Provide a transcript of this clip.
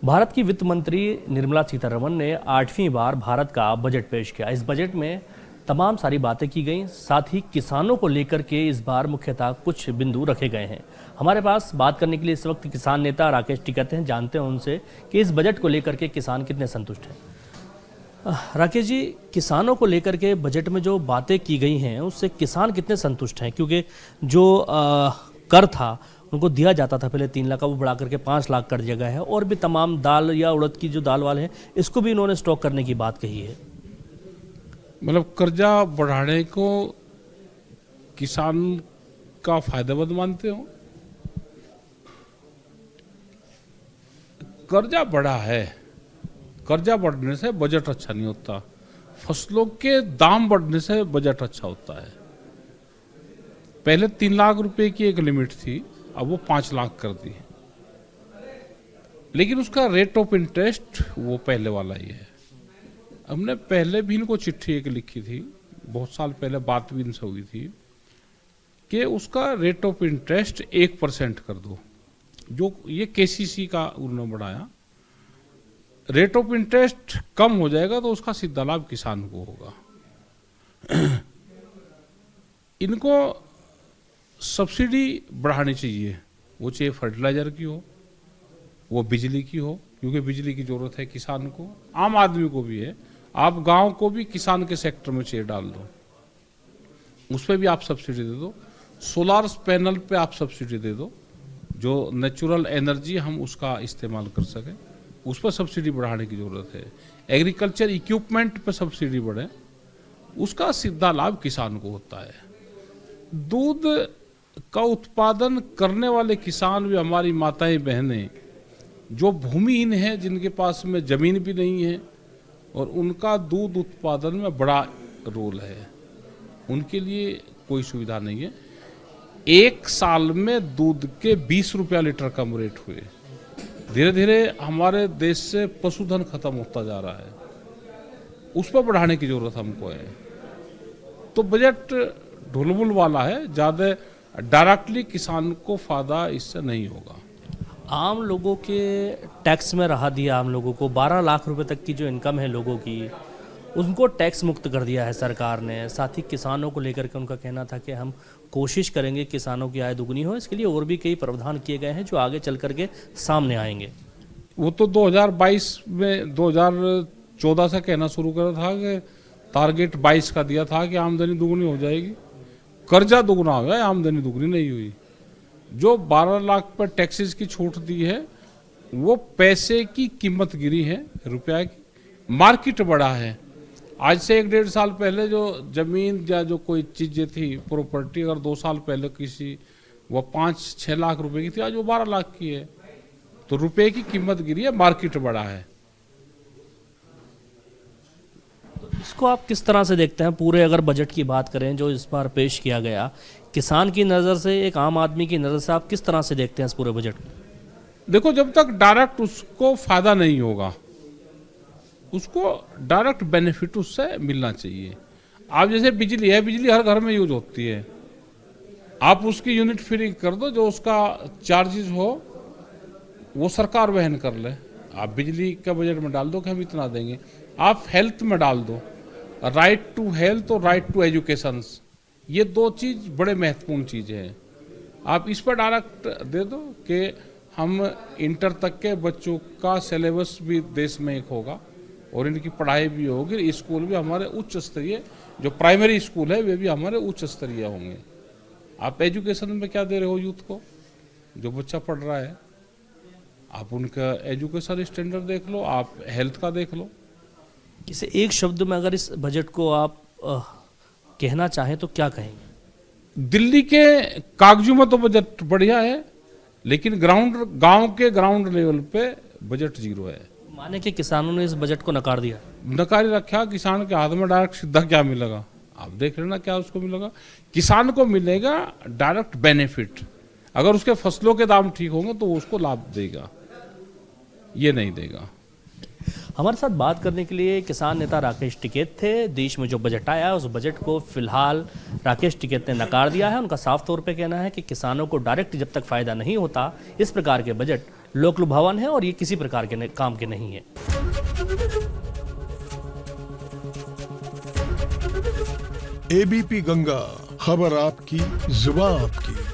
भारत की वित्त मंत्री निर्मला सीतारमण ने 8वीं बार भारत का बजट पेश किया। इस बजट में तमाम सारी बातें की गई, साथ ही किसानों को लेकर के इस बार मुख्यतः कुछ बिंदु रखे गए हैं। हमारे पास बात करने के लिए इस वक्त किसान नेता राकेश टिकैत हैं। जानते हैं उनसे कि इस बजट को लेकर के किसान कितने संतुष्ट हैं। राकेश जी, किसानों को लेकर के बजट में जो बातें की गई हैं उससे किसान कितने संतुष्ट हैं? क्योंकि जो कर था उनको दिया जाता था पहले 3 लाख का, वो बढ़ा करके 5 लाख कर दिया गया है, और भी तमाम दाल या उड़द की जो दाल वाले हैं इसको भी इन्होंने स्टॉक करने की बात कही है। मतलब कर्जा बढ़ाने को किसान का फायदेमंद मानते हो? कर्जा बढ़ा है, कर्जा बढ़ने से बजट अच्छा नहीं होता। फसलों के दाम बढ़ने से बजट अच्छा होता है। पहले 3 लाख रुपए की एक लिमिट थी, अब वो 5 लाख कर दी, लेकिन उसका रेट ऑफ इंटरेस्ट वो पहले वाला ही है। हमने पहले भी इनको चिट्ठी एक लिखी थी, बहुत साल पहले बात भी इनसे हुई थी कि उसका रेट ऑफ इंटरेस्ट 1% कर दो। जो ये केसीसी का उन्होंने बढ़ाया, रेट ऑफ इंटरेस्ट कम हो जाएगा तो उसका सीधा लाभ किसान को होगा। इनको सब्सिडी बढ़ानी चाहिए, वो चाहे फर्टिलाइजर की हो, वो बिजली की हो, क्योंकि बिजली की जरूरत है किसान को, आम आदमी को भी है। आप गांव को भी किसान के सेक्टर में चाहिए डाल दो, उस पर भी आप सब्सिडी दे दो। सोलार पैनल पे आप सब्सिडी दे दो, जो नेचुरल एनर्जी हम उसका इस्तेमाल कर सकें, उस पर सब्सिडी बढ़ाने की जरूरत है। एग्रीकल्चर इक्विपमेंट पे सब्सिडी बढ़े, उसका सीधा लाभ किसान को होता है। दूध का उत्पादन करने वाले किसान भी हमारी माताएं बहनें जो भूमिहीन हैं, जिनके पास में जमीन भी नहीं है, और उनका दूध उत्पादन में बड़ा रोल है, उनके लिए कोई सुविधा नहीं है। 1 साल में दूध के 20 रुपया लीटर कम रेट हुए। धीरे धीरे हमारे देश से पशुधन खत्म होता जा रहा है, उस पर बढ़ाने की जरूरत हमको है। तो बजट ढुलमुल वाला है, ज़्यादा डायरेक्टली किसान को फायदा इससे नहीं होगा। आम लोगों के टैक्स में राहत दिया, आम लोगों को 12 लाख रुपए तक की जो इनकम है लोगों की, उनको टैक्स मुक्त कर दिया है सरकार ने। साथ ही किसानों को लेकर के उनका कहना था कि हम कोशिश करेंगे किसानों की आय दुगनी हो, इसके लिए और भी कई प्रावधान किए गए हैं जो आगे चल करके सामने आएंगे। वो तो 2022 में 2014 से कहना शुरू करा था कि टारगेट 22 का दिया था कि आमदनी दुगनी हो जाएगी। कर्जा दुगना हो गया, आमदनी दुगनी नहीं हुई। जो 12 लाख पर टैक्सेस की छूट दी है, वो पैसे की कीमत गिरी है, रुपया की। मार्केट बढ़ा है। आज से 1-1.5 साल पहले जो जमीन या जो कोई चीजें थी, प्रॉपर्टी, अगर 2 साल पहले किसी वो 5-6 लाख रुपए की थी, आज वो 12 लाख की है। तो रुपए की कीमत गिरी है, मार्केट बढ़ा है। इसको आप किस तरह से देखते हैं? पूरे अगर बजट की बात करें जो इस बार पेश किया गया, किसान की नज़र से, एक आम आदमी की नज़र से आप किस तरह से देखते हैं इस पूरे बजट को? देखो, जब तक डायरेक्ट उसको फायदा नहीं होगा, उसको डायरेक्ट बेनिफिट उससे मिलना चाहिए। आप जैसे बिजली है, बिजली हर घर में यूज होती है, आप उसकी यूनिट फ्री कर दो, जो उसका चार्जेस हो वो सरकार वहन कर ले। आप बिजली का बजट में डाल दो कि हम इतना देंगे। आप हेल्थ में डाल दो, राइट टू हेल्थ और राइट टू एजुकेशन, ये 2 चीज बड़े महत्वपूर्ण चीजें हैं। आप इस पर डायरेक्ट दे दो कि हम इंटर तक के बच्चों का सिलेबस भी देश में एक होगा और इनकी पढ़ाई भी होगी। स्कूल भी हमारे उच्च स्तरीय, जो प्राइमरी स्कूल है वे भी हमारे उच्च स्तरीय होंगे। आप एजुकेशन में क्या दे रहे हो यूथ को? जो बच्चा पढ़ रहा है, आप उनका एजुकेशन स्टैंडर्ड देख लो, आप हेल्थ का देख लो। इसे एक शब्द में अगर इस बजट को आप कहना चाहें तो क्या कहेंगे? दिल्ली के कागजों में तो बजट बढ़िया है, लेकिन गांव के ग्राउंड लेवल पे बजट 0 है। माने कि किसानों ने इस बजट को नकार दिया, नकार रखा। किसान के हाथ में डायरेक्ट सीधा क्या मिलेगा? आप देख लेना क्या उसको मिलेगा। किसान को मिलेगा डायरेक्ट बेनिफिट। अगर उसके फसलों के दाम ठीक होंगे तो वो उसको लाभ देगा, ये नहीं देगा। हमारे साथ बात करने के लिए किसान नेता राकेश टिकैत थे। देश में जो बजट आया उस बजट को फिलहाल राकेश टिकैत ने नकार दिया है। उनका साफ तौर पे कहना है कि किसानों को डायरेक्ट जब तक फायदा नहीं होता, इस प्रकार के बजट लोक लुभावन है और ये किसी प्रकार के काम के नहीं है। एबीपी गंगा, खबर आपकी, जुबान आपकी।